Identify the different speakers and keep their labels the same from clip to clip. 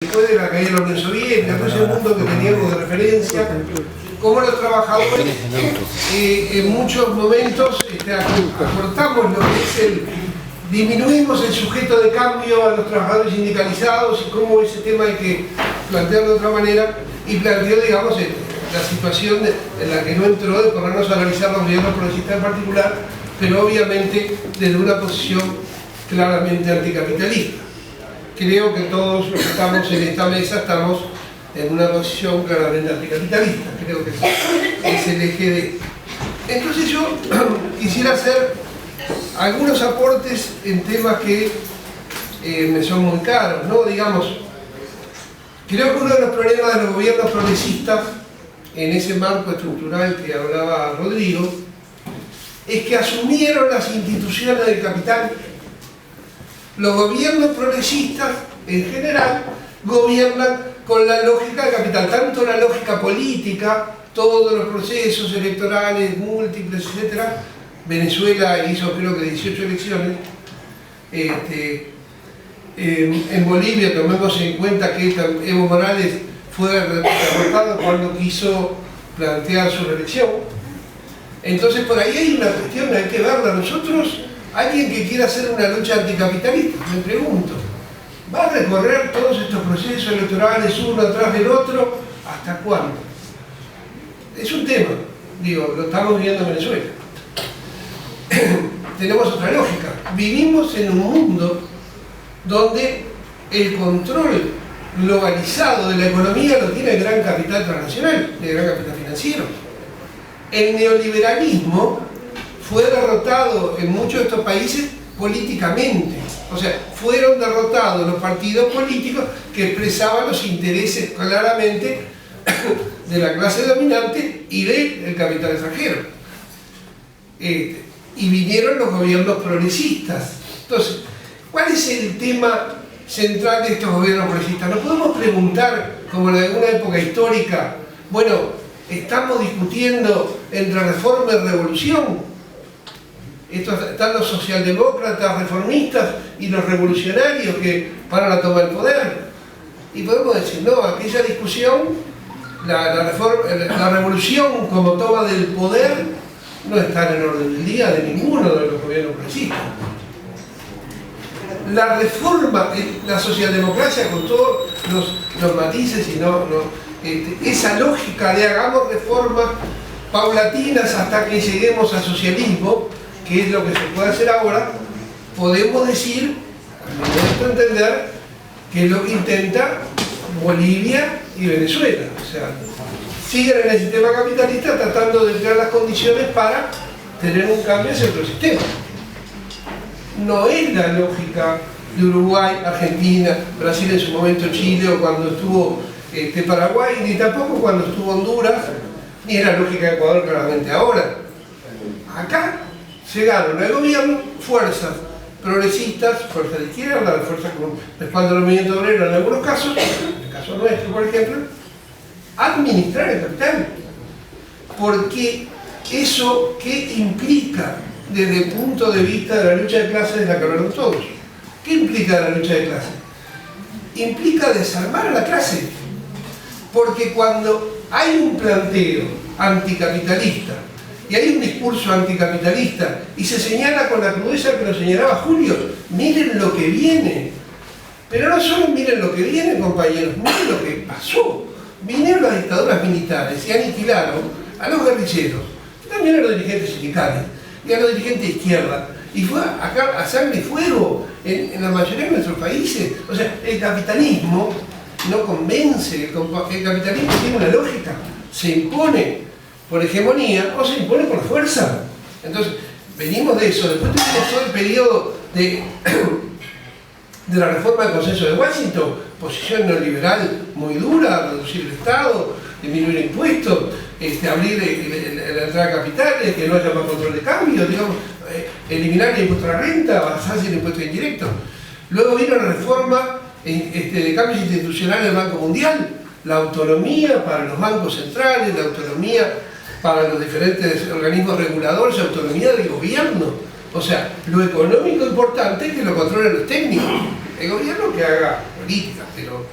Speaker 1: Después de la caída de la Unión Soviética, todo ese mundo que teníamos de referencia, como los trabajadores en muchos momentos acortamos lo que es disminuimos el sujeto de cambio a los trabajadores sindicalizados y cómo ese tema hay que plantearlo de otra manera, y planteó, digamos, la situación en la que no entró de ponernos a analizar los gobiernos progresistas en particular, pero obviamente desde una posición claramente anticapitalista. Creo que todos los que estamos en esta mesa estamos en una posición claramente anticapitalista. Creo que es el eje de... Entonces yo quisiera hacer algunos aportes en temas que me son muy caros, ¿no? Digamos, creo que uno de los problemas de los gobiernos progresistas, en ese marco estructural que hablaba Rodrigo, es que asumieron las instituciones del capital. Los gobiernos progresistas, en general, gobiernan con la lógica del capital, tanto la lógica política, todos los procesos electorales múltiples, etc. Venezuela hizo creo que 18 elecciones. En Bolivia tomemos en cuenta que Evo Morales fue derrotado cuando quiso plantear su reelección. Entonces por ahí hay una cuestión, hay que verla. Nosotros, alguien que quiera hacer una lucha anticapitalista, me pregunto, ¿va a recorrer todos estos procesos electorales uno atrás del otro? ¿Hasta cuándo? Es un tema, digo, lo estamos viendo en Venezuela. Tenemos otra lógica. Vivimos en un mundo donde el control globalizado de la economía lo tiene el gran capital transnacional, el gran capital financiero. El neoliberalismo fue derrotado en muchos de estos países políticamente. O sea, fueron derrotados los partidos políticos que expresaban los intereses claramente de la clase dominante y del capital extranjero. Y vinieron los gobiernos progresistas. Entonces, ¿cuál es el tema central de estos gobiernos progresistas? Nos podemos preguntar, como en alguna época histórica, bueno, estamos discutiendo entre reforma y revolución. Están los socialdemócratas reformistas y los revolucionarios que van a tomar el poder. Y podemos decir, no, aquella discusión, la revolución como toma del poder, no está en el orden del día de ninguno de los gobiernos progresistas. La reforma, la socialdemocracia con todos los matices y esa lógica de hagamos reformas paulatinas hasta que lleguemos al socialismo, que es lo que se puede hacer ahora, podemos decir, a mi modo de entender, que es lo que intenta Bolivia y Venezuela. O sea, siguen en el sistema capitalista tratando de crear las condiciones para tener un cambio hacia otro sistema. No es la lógica de Uruguay, Argentina, Brasil en su momento, Chile, o cuando estuvo Paraguay, ni tampoco cuando estuvo Honduras, ni es la lógica de Ecuador claramente ahora. Acá llegaron al gobierno fuerzas progresistas, fuerzas de izquierda, fuerzas con respaldo del movimiento obrero en algunos casos, en el caso nuestro por ejemplo, administrar el capital. Porque eso, ¿qué implica desde el punto de vista de la lucha de clases de la que hablamos todos? ¿Qué implica la lucha de clases? Implica desarmar a la clase. Porque cuando hay un planteo anticapitalista y hay un discurso anticapitalista y se señala con la crudeza que lo señalaba Julio, miren lo que viene. Pero no solo miren lo que viene, compañeros, miren lo que pasó. Vinieron las dictaduras militares y aniquilaron a los guerrilleros, también a los dirigentes sindicales y a los dirigentes de izquierda. Y fue acá a sangre y fuego en la mayoría de nuestros países. O sea, el capitalismo no convence, el capitalismo tiene una lógica, se impone por hegemonía o se impone por fuerza. Entonces, venimos de eso. Después tuvimos todo el periodo de la reforma del consenso de Washington, posición neoliberal muy dura, reducir el Estado, disminuir impuestos, abrir la entrada de capitales, que no haya más control de cambio, digamos, eliminar el impuesto a la renta, basarse en el impuesto indirecto. Luego vino la reforma de cambios institucionales del Banco Mundial, la autonomía para los bancos centrales, la autonomía para los diferentes organismos reguladores, la autonomía del gobierno. O sea, lo económico importante es que lo controlen los técnicos. El gobierno que haga política, pero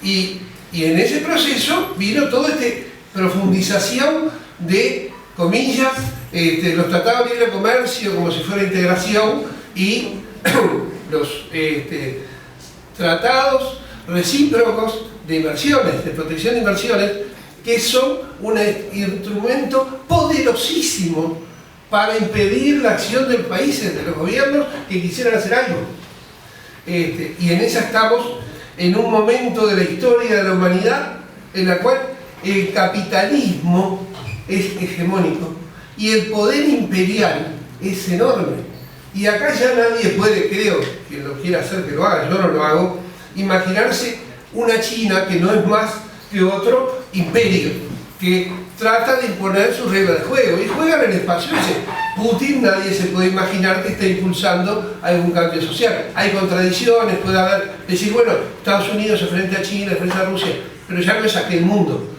Speaker 1: Y en ese proceso vino toda esta profundización de, comillas, los tratados de libre comercio como si fuera integración y los tratados recíprocos de inversiones, de protección de inversiones, que son un instrumento poderosísimo para impedir la acción de los países, de los gobiernos que quisieran hacer algo. Y en esa estamos en un momento de la historia de la humanidad en la cual el capitalismo es hegemónico y el poder imperial es enorme. Y acá ya nadie puede, creo, quien lo quiera hacer que lo haga, yo no lo hago, imaginarse una China que no es más que otro imperio, que trata de imponer sus reglas de juego, y juega en el espacio ese. Putin, nadie se puede imaginar que está impulsando algún cambio social. Hay contradicciones, puede haber, decir, bueno, Estados Unidos se frente a China, frente a Rusia, pero ya no es aquel mundo.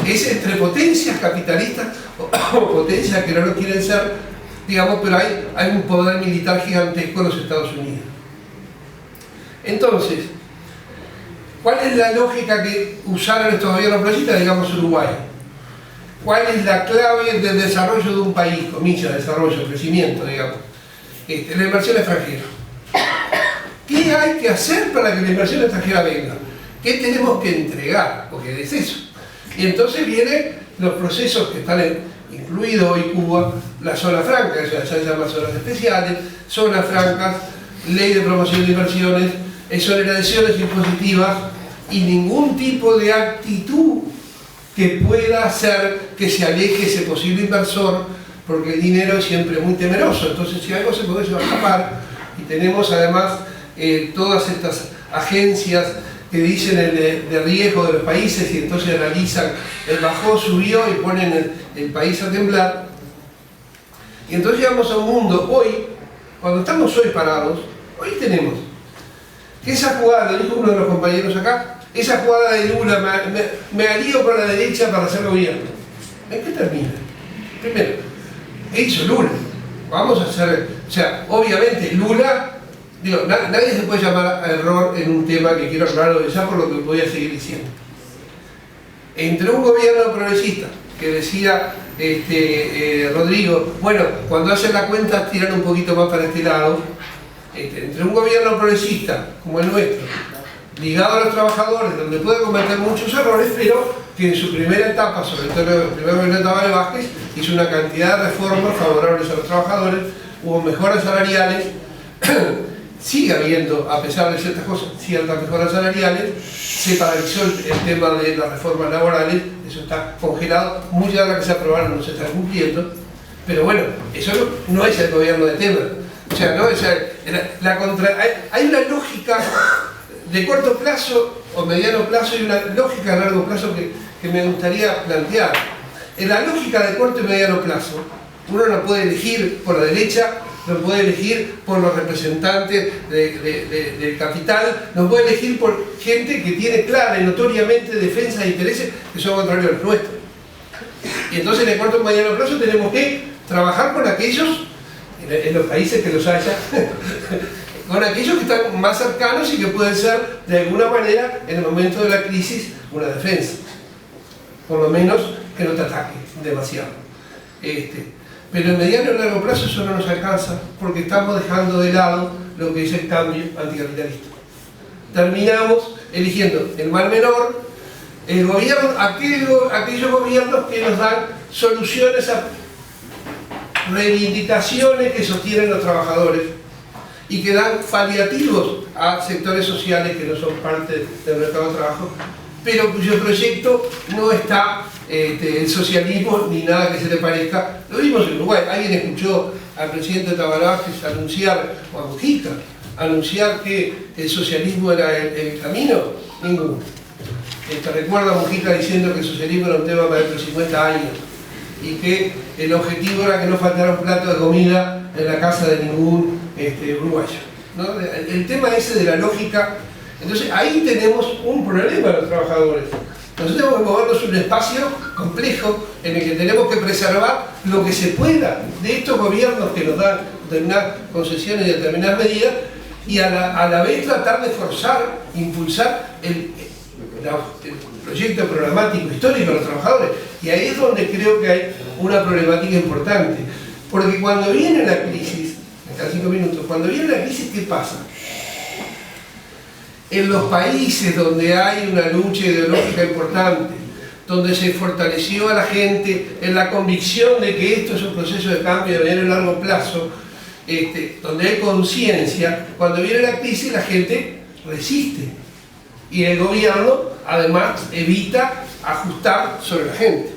Speaker 1: Es entre potencias capitalistas o potencias que no lo quieren ser, digamos, pero hay un poder militar gigantesco en los Estados Unidos. Entonces, ¿cuál es la lógica que usaron estos gobiernos progresistas, digamos Uruguay? ¿Cuál es la clave del desarrollo de un país? Comillas, desarrollo, crecimiento, digamos. La inversión extranjera. ¿Qué hay que hacer para que la inversión extranjera venga? ¿Qué tenemos que entregar? Porque es eso. Y entonces vienen los procesos que están incluidos hoy Cuba, la zona franca, que se llama zonas especiales, zonas francas, ley de promoción de inversiones, exoneraciones impositivas y ningún tipo de actitud que pueda hacer que se aleje ese posible inversor, porque el dinero es siempre muy temeroso. Entonces, si algo se puede escapar, y tenemos además todas estas agencias que dicen de riesgo de los países y entonces analizan, bajó, subió y ponen el país a temblar. Y entonces llegamos a un mundo hoy, cuando estamos hoy parados, hoy tenemos que esa jugada, lo dijo uno de los compañeros acá, esa jugada de Lula, me alío con la derecha para hacer gobierno. ¿En qué termina? Primero, ¿qué hizo Lula? Vamos a hacer, o sea, obviamente Lula, digo, nadie se puede llamar a error en un tema que quiero aclararlo de ya por lo que voy a seguir diciendo. Entre un gobierno progresista, que decía Rodrigo, bueno, cuando hacen la cuenta tiran un poquito más para este lado, entre un gobierno progresista como el nuestro, ligado a los trabajadores, donde puede cometer muchos errores, pero que en su primera etapa, sobre todo en el primer gobierno de Tabaré Vázquez, hizo una cantidad de reformas favorables a los trabajadores, hubo mejoras salariales, sigue habiendo, a pesar de ciertas cosas, ciertas mejoras salariales, se paralizó el tema de las reformas laborales, eso está congelado, muchas de las que se aprobaron no se están cumpliendo, pero bueno, eso no es el gobierno de Temer. O sea, ¿no? Hay una lógica de corto plazo o mediano plazo y una lógica de largo plazo que me gustaría plantear. En la lógica de corto y mediano plazo, uno no puede elegir por la derecha, no puede elegir por los representantes del capital, no puede elegir por gente que tiene clara y notoriamente defensa de intereses que son contrarios a los nuestros. Y entonces en el corto y mediano plazo tenemos que trabajar con aquellos, en los países que los haya, con aquellos que están más cercanos y que pueden ser de alguna manera en el momento de la crisis una defensa, por lo menos que no te ataque demasiado. Pero en mediano y largo plazo eso no nos alcanza porque estamos dejando de lado lo que es el cambio anticapitalista. Terminamos eligiendo el mal menor, el gobierno, aquellos gobiernos que nos dan soluciones a reivindicaciones que sostienen los trabajadores y que dan paliativos a sectores sociales que no son parte del mercado de trabajo, pero cuyo proyecto no está el socialismo ni nada que se le parezca. Lo vimos en Uruguay. ¿Alguien escuchó al presidente Tabaré Vázquez anunciar, o a Mujica, anunciar que el socialismo era el camino? Ninguno. Recuerdo a Mujica diciendo que el socialismo era un tema para dentro de 50 años y que el objetivo era que no faltara un plato de comida en la casa de ningún uruguayo, ¿no? El tema ese de la lógica. Entonces ahí tenemos un problema los trabajadores. Nosotros tenemos que movernos un espacio complejo en el que tenemos que preservar lo que se pueda de estos gobiernos que nos dan determinadas concesiones y determinadas medidas y a la vez tratar de forzar, impulsar el proyecto programático histórico de los trabajadores. Y ahí es donde creo que hay una problemática importante. Porque cuando viene la crisis, en cada 5 minutos, cuando viene la crisis, ¿qué pasa? En los países donde hay una lucha ideológica importante, donde se fortaleció a la gente en la convicción de que esto es un proceso de cambio de mediano y largo plazo, donde hay conciencia, cuando viene la crisis la gente resiste. Y el gobierno, además, evita ajustar sobre la gente.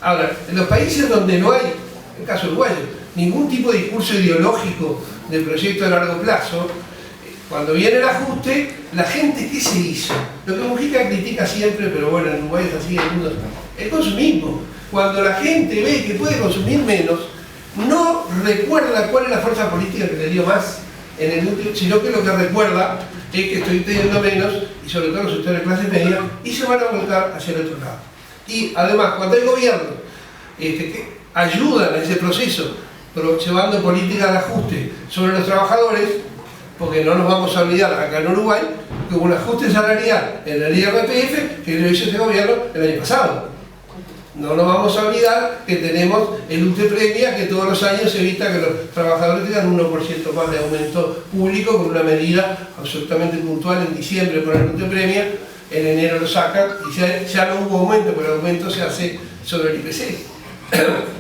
Speaker 1: Ahora, en los países donde no hay, en el caso uruguayo, ningún tipo de discurso ideológico de proyecto de largo plazo, cuando viene el ajuste, la gente, ¿qué se hizo? Lo que Mujica critica siempre, pero bueno, en Uruguay es así, el mundo está. El consumismo. Cuando la gente ve que puede consumir menos, no recuerda cuál es la fuerza política que le dio más en el último, sino que lo que recuerda es que estoy teniendo menos, y sobre todo los sectores de clase media, y se van a volcar hacia el otro lado. Y además, cuando hay gobiernos que ayudan a ese proceso, pero llevando políticas de ajuste sobre los trabajadores, porque no nos vamos a olvidar acá en Uruguay que hubo un ajuste salarial en el IRPF que lo hizo este gobierno el año pasado. No nos vamos a olvidar que tenemos el UTE-Premia, que todos los años evita que los trabajadores tengan un 1% más de aumento público, con una medida absolutamente puntual en diciembre por el UTE-Premia, en enero lo sacan y ya no hubo aumento, pero el aumento se hace sobre el IPC.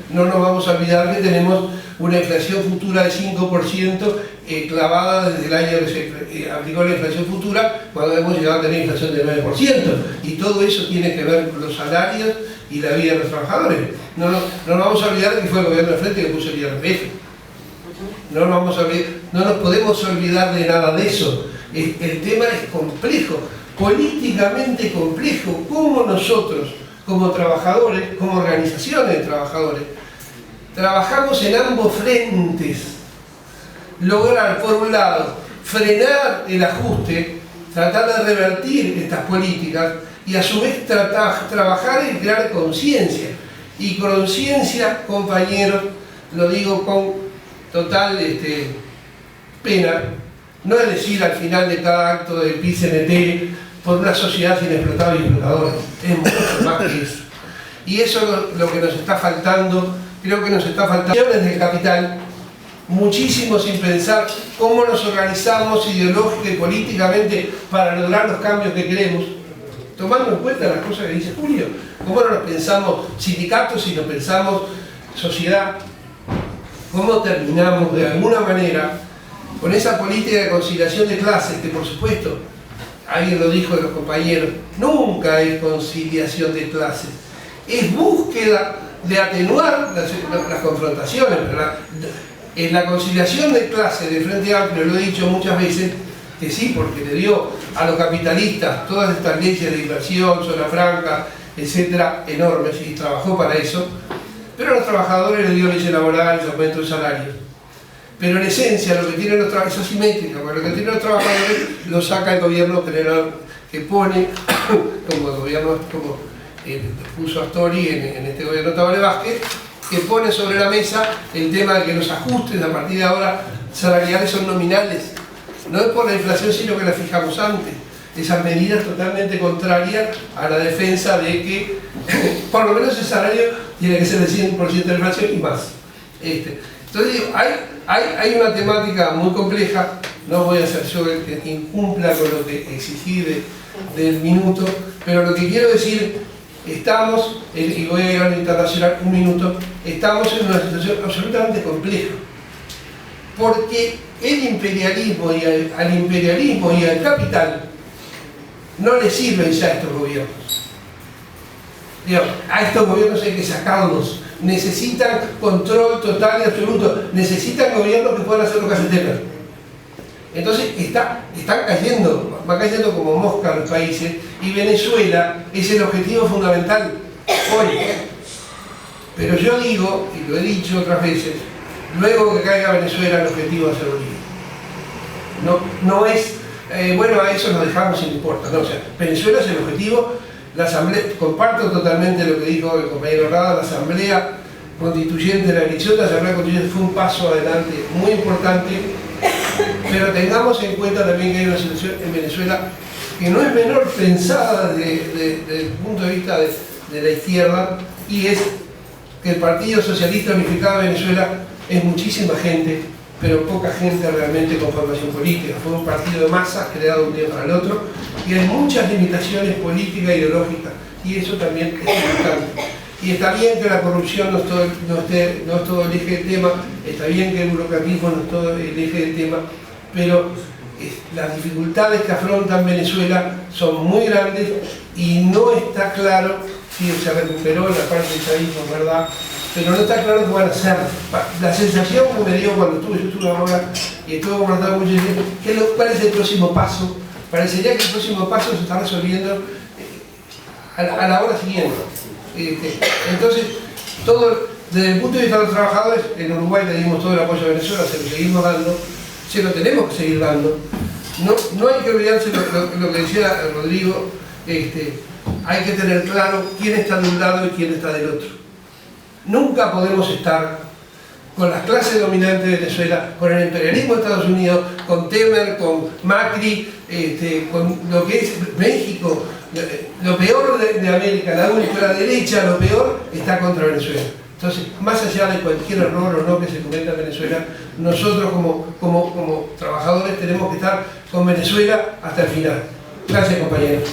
Speaker 1: No nos vamos a olvidar que tenemos una inflación futura de 5% clavada desde el año que se aplicó la inflación futura, cuando hemos llegado a tener inflación del 9%. Y todo eso tiene que ver con los salarios y la vida de los trabajadores. No nos vamos a olvidar que fue el gobierno de frente que puso el IRPF. No nos podemos olvidar de nada de eso. El tema es complejo, políticamente complejo. ¿Cómo nosotros, como trabajadores, como organizaciones de trabajadores, trabajamos en ambos frentes? Lograr, por un lado, frenar el ajuste, tratar de revertir estas políticas y a su vez trabajar en crear conciencia. Y conciencia, compañeros, lo digo con total pena, no es decir al final de cada acto del PIT-CNT por una sociedad sin explotados y explotadores, es mucho más que eso. Y eso es lo que nos está faltando, creo que nos está faltando desde el capital, muchísimo sin pensar cómo nos organizamos ideológica y políticamente para lograr los cambios que queremos, tomando en cuenta las cosas que dice Julio. ¿Cómo no nos pensamos sindicatos si no pensamos sociedad? ¿Cómo terminamos de alguna manera con esa política de conciliación de clases que, por supuesto, alguien lo dijo de los compañeros, nunca es conciliación de clases, es búsqueda de atenuar las confrontaciones, ¿verdad? En la conciliación de clases de Frente Amplio, lo he dicho muchas veces, que sí, porque le dio a los capitalistas todas estas leyes de inversión, zona franca, etcétera, enormes, y trabajó para eso, pero a los trabajadores les dio leyes laborales, aumento de salarios. Pero en esencia, lo que tienen los trabajadores, es asimétrico, porque lo que tienen los trabajadores lo saca el gobierno general, que pone, como el gobierno, como puso Astori en este gobierno de Tabaré Vázquez, que pone sobre la mesa el tema de que los ajustes a partir de ahora salariales son nominales. No es por la inflación, sino que la fijamos antes. Esas medidas totalmente contrarias a la defensa de que por lo menos el salario tiene que ser del 100% de la inflación y más. Entonces digo, hay una temática muy compleja, no voy a ser yo el que incumpla con lo que exigí del minuto, pero lo que quiero decir, estamos, y voy a ir a lo internacional un minuto, estamos en una situación absolutamente compleja, porque el imperialismo y al imperialismo y al capital no le sirven ya estos gobiernos. Digamos, a estos gobiernos hay que sacarlos, necesitan control total y absoluto, necesitan gobiernos que puedan hacer lo que hace Temer. Entonces están cayendo, van cayendo como moscas los países, y Venezuela es el objetivo fundamental hoy. Pero yo digo, y lo he dicho otras veces, luego que caiga Venezuela el objetivo va a ser Bolivia. No es, bueno, a eso nos dejamos y no importa. No, o sea, Venezuela es el objetivo. La asamblea, comparto totalmente lo que dijo el compañero Rada, la asamblea constituyente de la elección, la asamblea constituyente fue un paso adelante muy importante, pero tengamos en cuenta también que hay una situación en Venezuela que no es menor pensada desde el punto de vista de la izquierda, y es que el Partido Socialista Unificado de Venezuela es muchísima gente, pero poca gente realmente con formación política. Fue un partido de masas creado un día para el otro, y hay muchas limitaciones políticas e ideológicas, y eso también es importante. Y está bien que la corrupción no es todo el eje del tema, está bien que el burocratismo no es todo el eje del tema, pero las dificultades que afrontan Venezuela son muy grandes y no está claro si se recuperó la parte del chavismo, ¿verdad? Pero no está claro qué van a hacer. La sensación que me dio cuando yo estuve ahora y estuve conversando mucho, ¿cuál es el próximo paso? Parecería que el próximo paso se está resolviendo a la hora siguiente. Entonces, desde el punto de vista de los trabajadores, en Uruguay le dimos todo el apoyo a Venezuela, se lo seguimos dando, se lo tenemos que seguir dando. No hay que olvidarse lo que decía Rodrigo, hay que tener claro quién está de un lado y quién está del otro. Nunca podemos estar con las clases dominantes de Venezuela, con el imperialismo de Estados Unidos, con Temer, con Macri, con lo que es México. Lo peor de América, la ultraderecha, lo peor está contra Venezuela. Entonces, más allá de cualquier error o no que se cometa en Venezuela, nosotros como trabajadores tenemos que estar con Venezuela hasta el final. Gracias, compañeros.